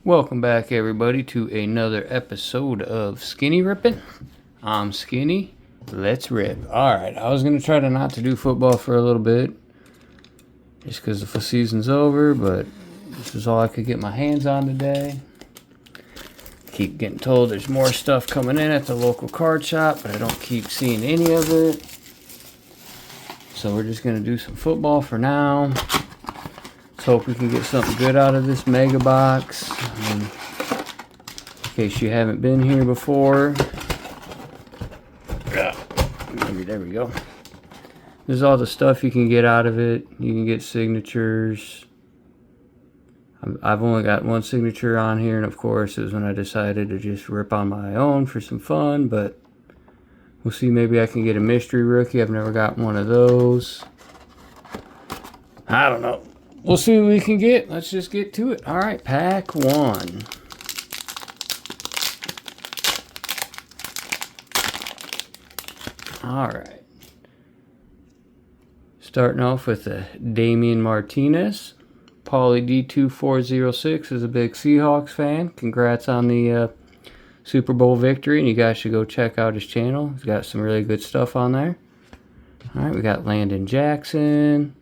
Welcome back, everybody, to another episode of Skinny Rippin'. I'm Skinny. Let's rip. Alright, I was going to try to not to do football for a little bit, just because the season's over, but this is all I could get my hands on today. Keep getting told there's more stuff coming in at the local card shop, but I don't keep seeing any of it. So we're just going to do some football for now. Let's hope we can get something good out of this mega box. In case you haven't been here before. Maybe there we go. There's all the stuff you can get out of it. You can get signatures. I've only got one signature on here, and of course it was when I decided to just rip on my own for some fun, but we'll see. Maybe I can get a mystery rookie. I've never got one of those. I don't know. We'll see what we can get. Let's just get to it. Alright, pack one. Alright. Starting off with a Damian Martinez. Paulie D2406 is a big Seahawks fan. Congrats on the Super Bowl victory, and you guys should go check out his channel. He's got some really good stuff on there. Alright, we got Landon Jackson.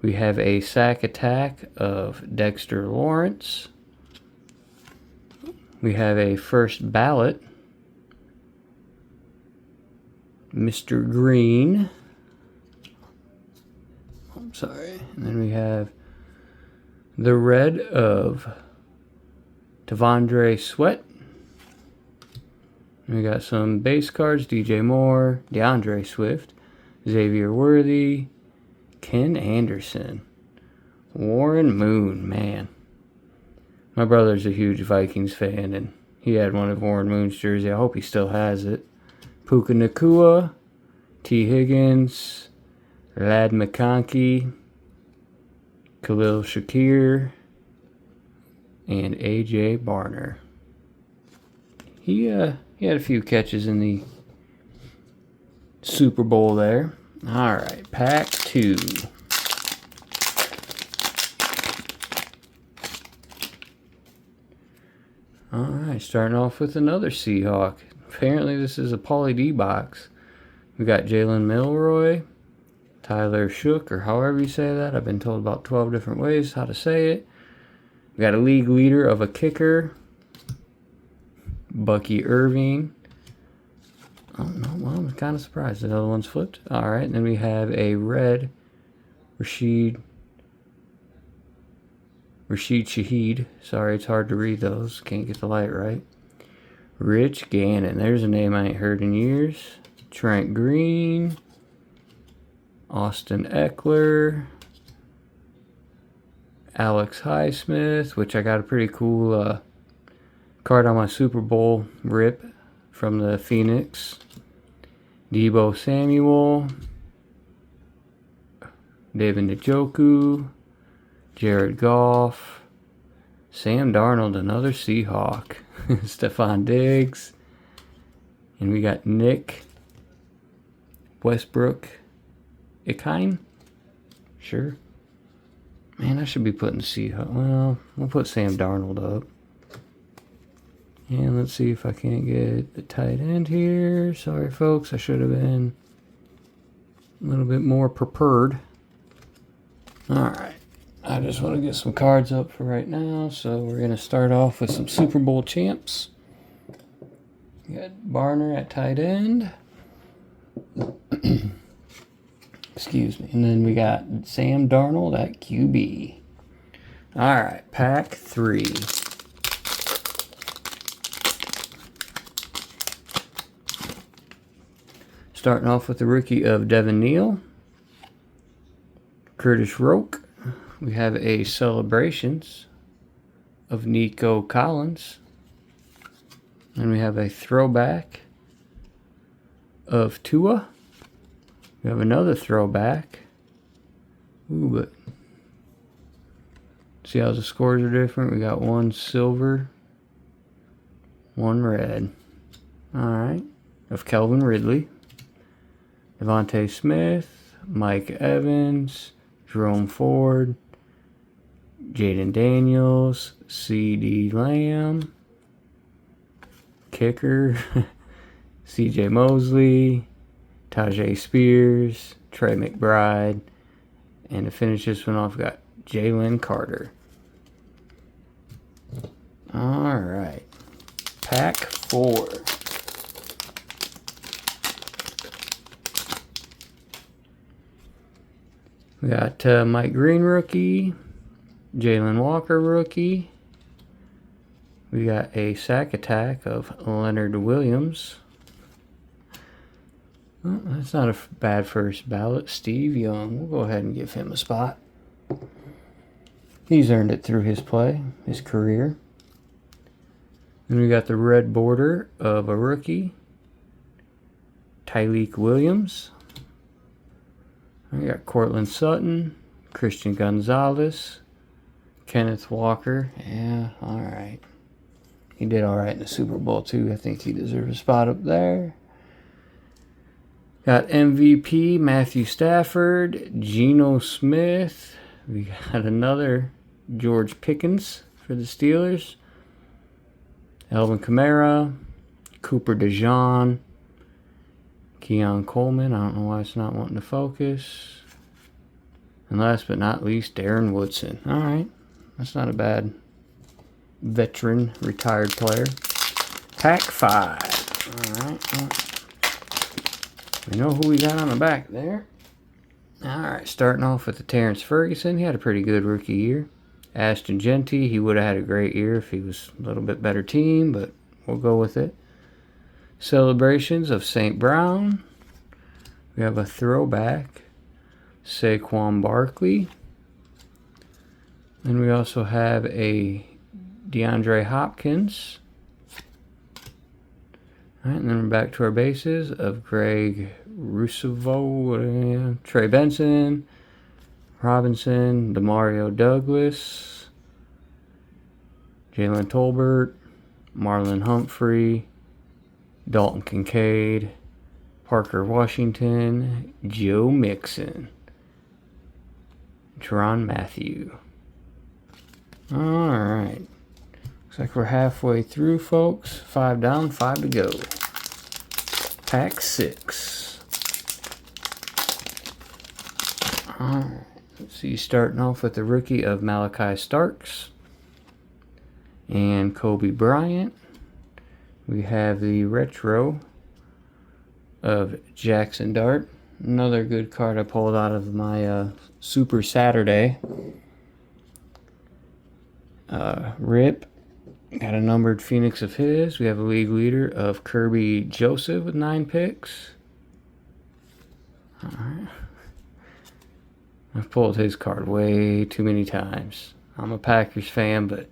We have a sack attack of Dexter Lawrence. We have a first ballot, Mr. Green. I'm sorry. And then we have the red of Devondre Sweat. We got some base cards, DJ Moore, DeAndre Swift, Xavier Worthy, Ken Anderson, Warren Moon. Man, my brother's a huge Vikings fan, and he had one of Warren Moon's jersey. I hope he still has it. Puka Nacua, T. Higgins, Lad McConkey, Khalil Shakir, and A.J. Barner. He had a few catches in the Super Bowl there. Alright, pack two. Alright, starting off with another Seahawk. Apparently this is a Paulie D box. We got Jalen Milroy, Tyler Shook, or however you say that. I've been told about 12 different ways how to say it. We got a league leader of a kicker, Bucky Irving. Oh, no, well, I'm kind of surprised. The other one's flipped. Alright, and then we have a red Rashid Shaheed. Sorry, it's hard to read those. Can't get the light right. Rich Gannon. There's a name I ain't heard in years. Trent Green. Austin Eckler. Alex Highsmith, which I got a pretty cool card on my Super Bowl rip from the Phoenix. Deebo Samuel, David Njoku, Jared Goff, Sam Darnold, another Seahawk, Stephon Diggs, and we got Nick Westbrook Ikine. Sure. Man, I should be putting Seahawk. Well, we'll put Sam Darnold up. And let's see if I can't get the tight end here. Sorry, folks. I should have been a little bit more prepared. Alright. I just want to get some cards up for right now. So we're going to start off with some Super Bowl champs. We got Barner at tight end. Excuse me. And then we got Sam Darnold at QB. Alright. Pack 3. Starting off with the rookie of Devin Neal, Curtis Roke. We have a Celebrations of Nico Collins. And we have a throwback of Tua. We have another throwback. Ooh, but see how the scores are different? We got one silver, one red. Alright. Of Kelvin Ridley. Devontae Smith, Mike Evans, Jerome Ford, Jaden Daniels, C.D. Lamb, kicker, C.J. Mosley, Tajay Spears, Trey McBride, and to finish this one off, we got Jalen Carter. All right, pack 4. We got Mike Green rookie, Jalen Walker rookie. We got a sack attack of Leonard Williams. Well, that's not a bad first ballot. Steve Young. We'll go ahead and give him a spot. He's earned it through his play, his career. Then we got the red border of a rookie, Tyleek Williams. We got Cortland Sutton, Christian Gonzalez, Kenneth Walker. Yeah, all right. He did all right in the Super Bowl, too. I think he deserves a spot up there. Got MVP, Matthew Stafford, Geno Smith. We got another George Pickens for the Steelers. Alvin Kamara, Cooper DeJean, Keon Coleman. I don't know why it's not wanting to focus. And last but not least, Darren Woodson. All right. That's not a bad veteran retired player. Pack 5. All right. Well, we know who we got on the back there. All right. Starting off with the Terrence Ferguson. He had a pretty good rookie year. Ashton Genty. He would have had a great year if he was a little bit better team, but we'll go with it. Celebrations of St. Brown. We have a throwback, Saquon Barkley. And we also have a DeAndre Hopkins. All right, and then we're back to our bases of Greg Rousseau, Trey Benson, Robinson, Demario Douglas, Jalen Tolbert, Marlon Humphrey, Dalton Kincaid, Parker Washington, Joe Mixon, Teron Matthew. All right. Looks like we're halfway through, folks. 5 down, 5 to go. Pack 6. All right. Let's see, starting off with the rookie of Malachi Starks and Kobe Bryant. We have the retro of Jackson Dart. Another good card I pulled out of my Super Saturday. Rip. Got a numbered Phoenix of his. We have a league leader of Kirby Joseph with 9 picks. Alright. I've pulled his card way too many times. I'm a Packers fan, but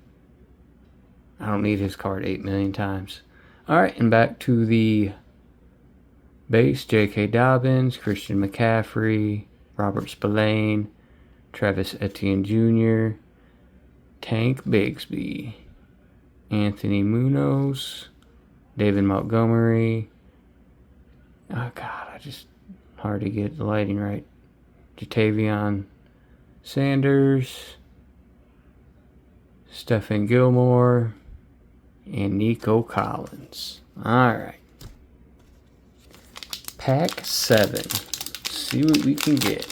I don't need his card 8 million times. Alright, and back to the base. J.K. Dobbins, Christian McCaffrey, Robert Spillane, Travis Etienne Jr., Tank Bigsby, Anthony Munoz, David Montgomery. Oh, God, hard to get the lighting right. Jatavion Sanders, Stephen Gilmore, and Nico Collins. All right. Pack 7. Let's see what we can get.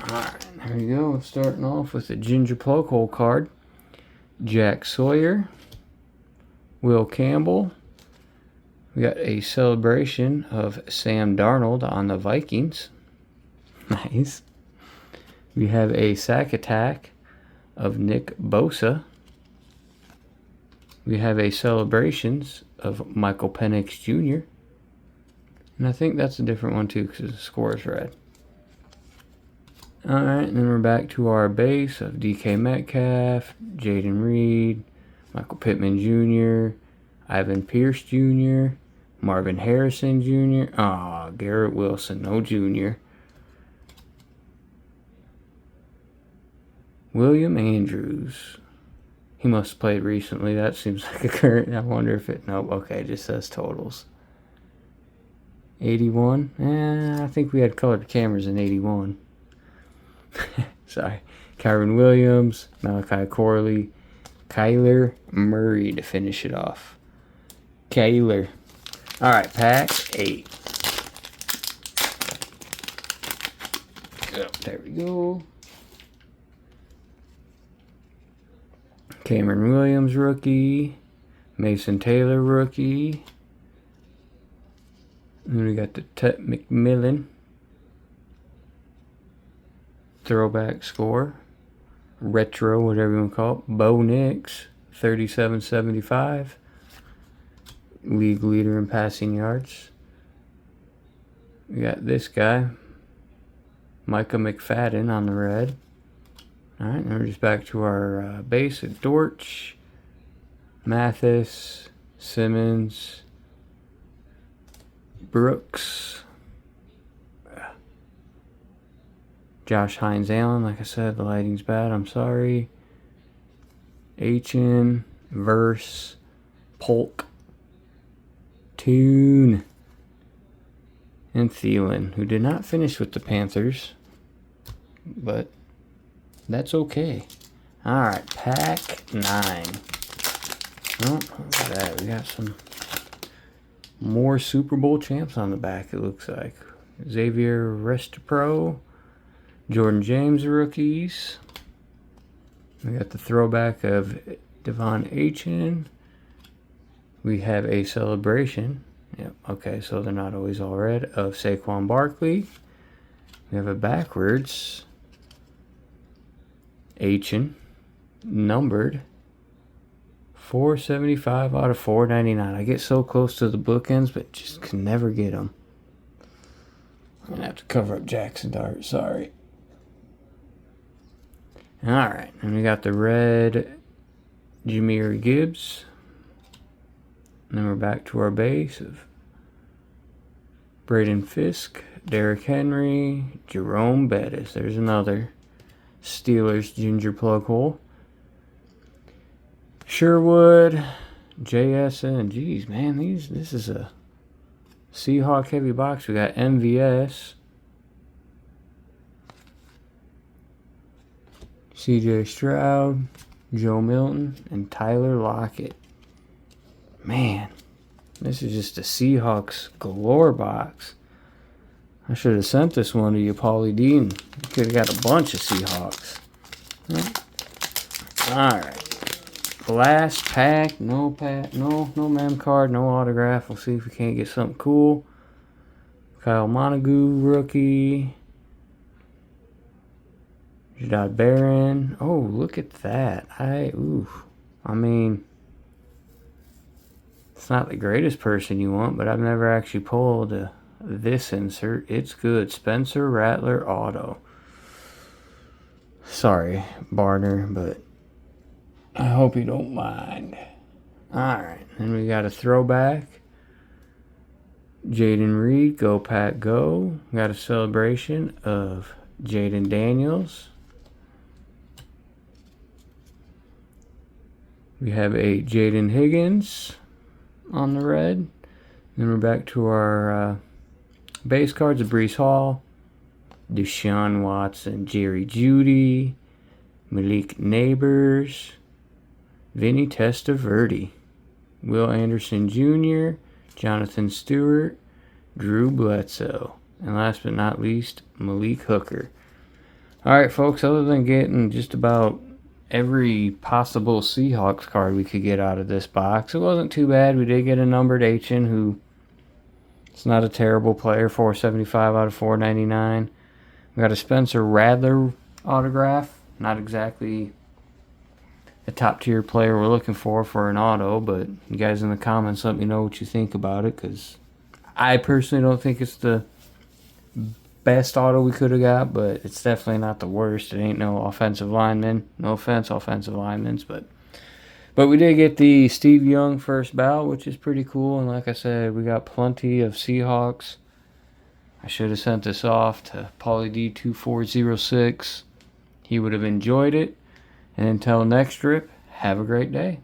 Alright, there we go. Starting off with the Ginger Plug Hole card. Jack Sawyer. Will Campbell. We got a celebration of Sam Darnold on the Vikings. Nice. We have a sack attack of Nick Bosa. We have a celebrations of Michael Penix Jr. And I think that's a different one too because the score is red. Alright, and then we're back to our base of DK Metcalf, Jaden Reed, Michael Pittman Jr., Ivan Pierce Jr., Marvin Harrison Jr., Garrett Wilson, no Jr., William Andrews. He must have played recently. That seems like a current. I wonder if it... Nope, okay, it just says totals. 81. I think we had colored cameras in 81. Sorry. Kyron Williams, Malachi Corley, Kyler Murray to finish it off. Kyler. All right, pack 8. Oh, there we go. Cameron Williams, rookie. Mason Taylor, rookie. And then we got the Tet McMillan throwback score. Retro, whatever you want to call it. Bo Nix, 37.75. League leader in passing yards. We got this guy, Micah McFadden on the red. All right, now we're just back to our base at Dortch, Mathis, Simmons, Brooks, Josh Hines Allen. Like I said, the lighting's bad. I'm sorry. Achin, Verse, Polk, Toon, and Thielen, who did not finish with the Panthers, but that's okay. All right, pack 9. Oh, look at that. We got some more Super Bowl champs on the back, it looks like. Xavier Restapro, Jordan James rookies. We got the throwback of Devon Achin. We have a celebration. Yep, okay, so they're not always all red. Of Saquon Barkley. We have a backwards Achin, numbered 475 out of 499. I get so close to the bookends, but just can never get them. I'm going to have to cover up Jackson Dart, sorry. Alright, and we got the red Jahmyr Gibbs. And then we're back to our base of Braden Fisk, Derrick Henry, Jerome Bettis. There's another Steelers ginger plug hole. Sherwood, JSN. Jeez, man, this is a Seahawk heavy box. We got MVS, CJ Stroud, Joe Milton, and Tyler Lockett. Man, this is just a Seahawks galore box. I should have sent this one to you, Paulie Dean. You could have got a bunch of Seahawks. Alright. Last pack. No mem card, no autograph. We'll see if we can't get something cool. Kyle Montague, rookie. Jadad Barron. Oh, look at that. I mean, it's not the greatest person you want, but I've never actually pulled this insert. It's good. Spencer Rattler auto. Sorry, Barner, but I hope you don't mind. Alright, then we got a throwback. Jaden Reed, go Pack go. We got a celebration of Jaden Daniels. We have a Jaden Higgins on the red. Then we're back to our base cards of Breece Hall, Deshaun Watson, Jerry Jeudy, Malik Neighbors, Vinny Testaverde, Will Anderson Jr., Jonathan Stewart, Drew Bledsoe, and last but not least, Malik Hooker. Alright, folks, other than getting just about every possible Seahawks card we could get out of this box, it wasn't too bad. We did get a numbered Achin, who is not a terrible player, 475 out of 499. We got a Spencer Rattler autograph, not exactly a top tier player we're looking for an auto, but you guys in the comments let me know what you think about it, because I personally don't think it's the best auto we could have got, but it's definitely not the worst. It ain't no offensive lineman. No offense, offensive linemen, but we did get the Steve Young first bout, which is pretty cool, and like I said, we got plenty of Seahawks. I should have sent this off to Paulie D2406. He would have enjoyed it. And until next trip, have a great day.